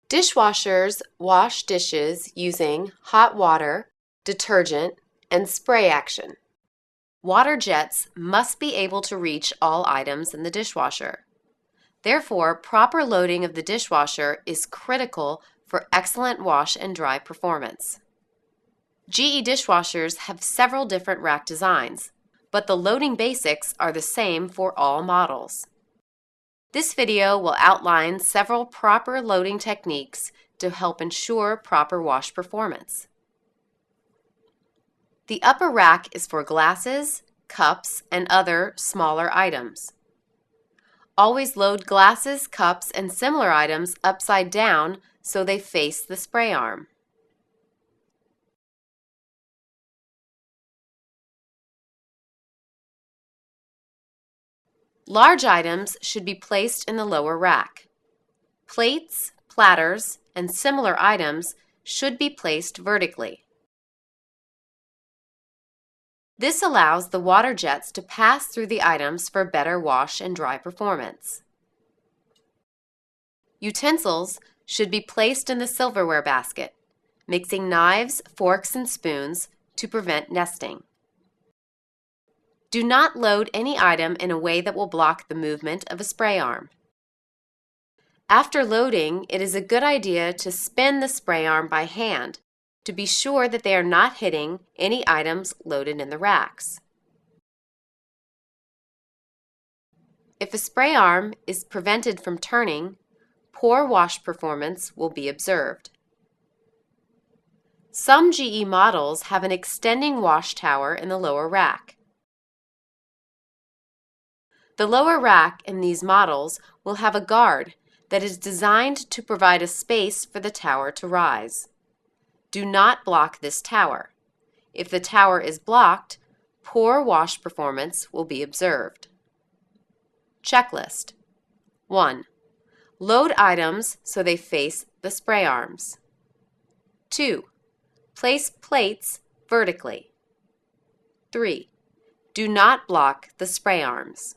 Dishwashers wash dishes using hot water, detergent, and spray action. Water jets must be able to reach all items in the dishwasher. Therefore, proper loading of the dishwasher is critical for excellent wash and dry performance. GE dishwashers have several different rack designs, but the loading basics are the same for all models. This video will outline several proper loading techniques to help ensure proper wash performance. The upper rack is for glasses, cups, and other smaller items. Always load glasses, cups, and similar items upside down so they face the spray arm. Large items should be placed in the lower rack. Plates, platters, and similar items should be placed vertically. This allows the water jets to pass through the items for better wash and dry performance. Utensils should be placed in the silverware basket, mixing knives, forks, and spoons to prevent nesting. Do not load any item in a way that will block the movement of a spray arm. After loading, it is a good idea to spin the spray arm by hand to be sure that they are not hitting any items loaded in the racks. If a spray arm is prevented from turning, poor wash performance will be observed. Some GE models have an extending wash tower in the lower rack. The lower rack in these models will have a guard that is designed to provide a space for the tower to rise. Do not block this tower. If the tower is blocked, poor wash performance will be observed. Checklist. 1. Load items so they face the spray arms. 2. Place plates vertically. 3. Do not block the spray arms.